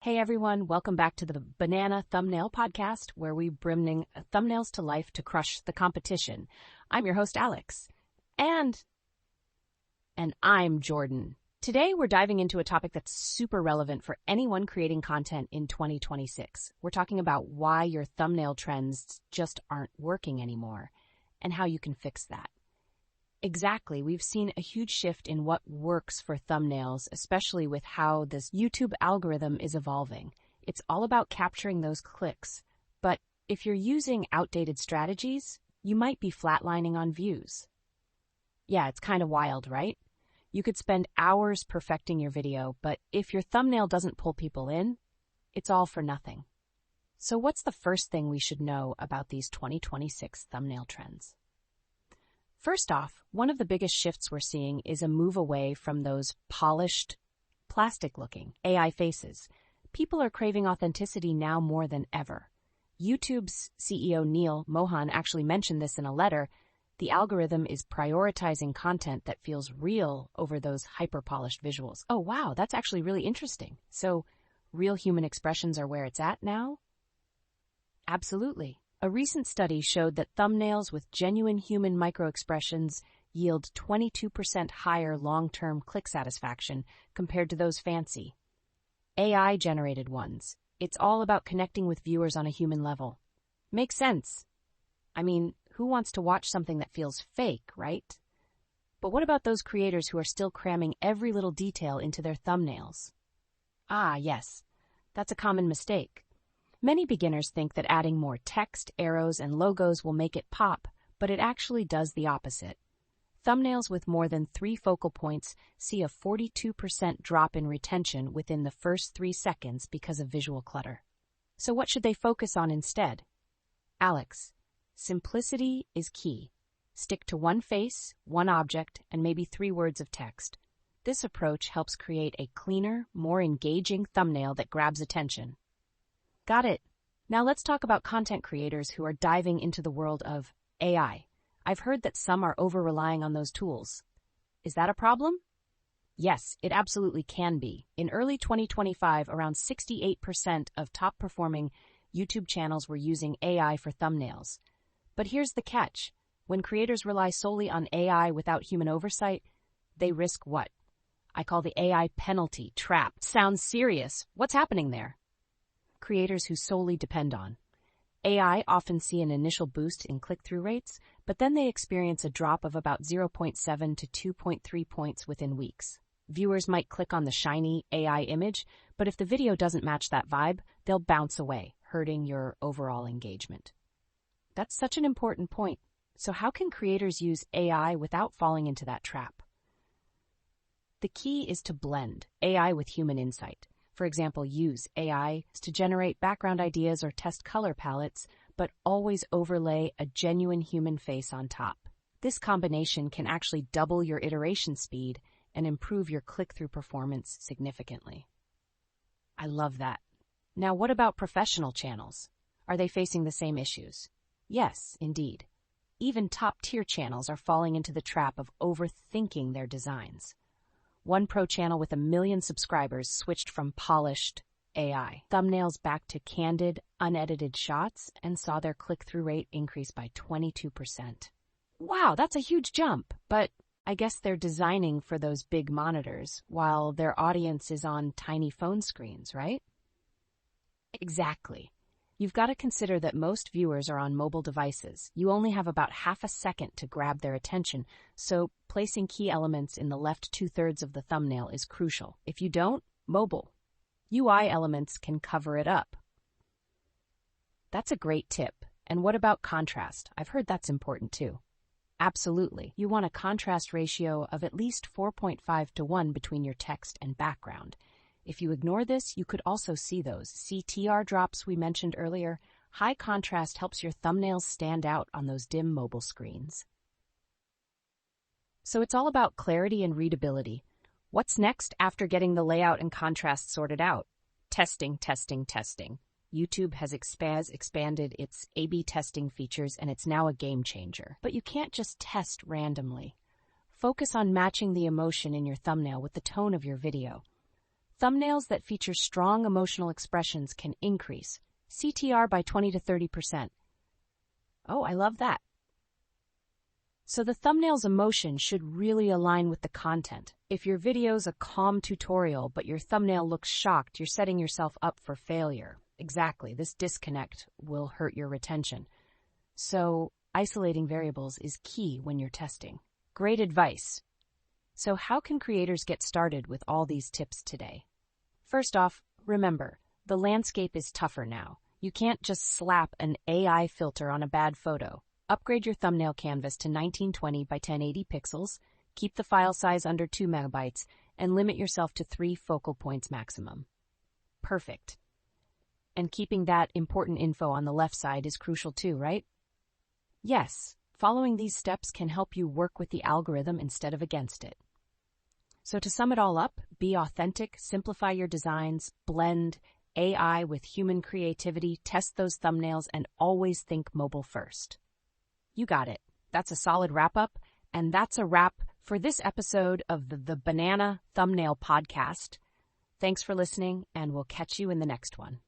Hey everyone, welcome back to the Banana Thumbnail Podcast, where we bring thumbnails to life to crush the competition. I'm your host, Alex. And I'm Jordan. Today we're diving into a topic that's super relevant for anyone creating content in 2026. We're talking about why your thumbnail trends just aren't working anymore and how you can fix that. Exactly. We've seen a huge shift in what works for thumbnails, especially with how this YouTube algorithm is evolving. It's all about capturing those clicks. But if you're using outdated strategies, you might be flatlining on views. Yeah, it's kind of wild, right? You could spend hours perfecting your video, but if your thumbnail doesn't pull people in, it's all for nothing. So what's the first thing we should know about these 2026 thumbnail trends? First off, one of the biggest shifts we're seeing is a move away from those polished, plastic-looking AI faces. People are craving authenticity now more than ever. YouTube's CEO Neil Mohan actually mentioned this in a letter. The algorithm is prioritizing content that feels real over those hyper-polished visuals. Oh, wow, that's actually really interesting. So, real human expressions are where it's at now? Absolutely. A recent study showed that thumbnails with genuine human microexpressions yield 22% higher long-term click satisfaction compared to those fancy AI-generated ones. It's all about connecting with viewers on a human level. Makes sense. I mean, who wants to watch something that feels fake, right? But what about those creators who are still cramming every little detail into their thumbnails? Ah, yes, that's a common mistake. Many beginners think that adding more text, arrows, and logos will make it pop, but it actually does the opposite. Thumbnails with more than 3 focal points see a 42% drop in retention within the first 3 seconds because of visual clutter. So what should they focus on instead? Alex, simplicity is key. Stick to one face, one object, and maybe 3 words of text. This approach helps create a cleaner, more engaging thumbnail that grabs attention. Got it. Now let's talk about content creators who are diving into the world of AI. I've heard that some are over-relying on those tools. Is that a problem? Yes, it absolutely can be. In early 2025, around 68% of top-performing YouTube channels were using AI for thumbnails. But here's the catch. When creators rely solely on AI without human oversight, they risk what? I call the AI penalty trap. Sounds serious. What's happening there? Creators who solely depend on AI often see an initial boost in click-through rates, but then they experience a drop of about 0.7 to 2.3 points within weeks. Viewers might click on the shiny AI image, but if the video doesn't match that vibe, they'll bounce away, hurting your overall engagement. That's such an important point. So how can creators use AI without falling into that trap? The key is to blend AI with human insight. For example, use AI to generate background ideas or test color palettes, but always overlay a genuine human face on top. This combination can actually double your iteration speed and improve your click-through performance significantly. I love that. Now, what about professional channels? Are they facing the same issues? Yes, indeed. Even top-tier channels are falling into the trap of overthinking their designs. One pro channel with 1 million subscribers switched from polished AI thumbnails back to candid, unedited shots and saw their click-through rate increase by 22%. Wow, that's a huge jump, but I guess they're designing for those big monitors while their audience is on tiny phone screens, right? Exactly. You've got to consider that most viewers are on mobile devices. You only have about half a second to grab their attention, so placing key elements in the left 2/3 of the thumbnail is crucial. If you don't, mobile UI elements can cover it up. That's a great tip. And what about contrast? I've heard that's important too. Absolutely. You want a contrast ratio of at least 4.5 to 1 between your text and background. If you ignore this, you could also see those CTR drops we mentioned earlier. High contrast helps your thumbnails stand out on those dim mobile screens. So it's all about clarity and readability. What's next after getting the layout and contrast sorted out? Testing, testing, testing. YouTube has expanded its A/B testing features, and it's now a game changer. But you can't just test randomly. Focus on matching the emotion in your thumbnail with the tone of your video. Thumbnails that feature strong emotional expressions can increase CTR by 20 to 30%. Oh, I love that. So the thumbnail's emotion should really align with the content. If your video's a calm tutorial but your thumbnail looks shocked, you're setting yourself up for failure. Exactly, this disconnect will hurt your retention. So isolating variables is key when you're testing. Great advice. So how can creators get started with all these tips today? First off, remember, the landscape is tougher now. You can't just slap an AI filter on a bad photo. Upgrade your thumbnail canvas to 1920 by 1080 pixels, keep the file size under 2 megabytes, and limit yourself to 3 focal points maximum. Perfect. And keeping that important info on the left side is crucial too, right? Yes, following these steps can help you work with the algorithm instead of against it. So to sum it all up, be authentic, simplify your designs, blend AI with human creativity, test those thumbnails, and always think mobile first. You got it. That's a solid wrap-up, and that's a wrap for this episode of the Banana Thumbnail Podcast. Thanks for listening, and we'll catch you in the next one.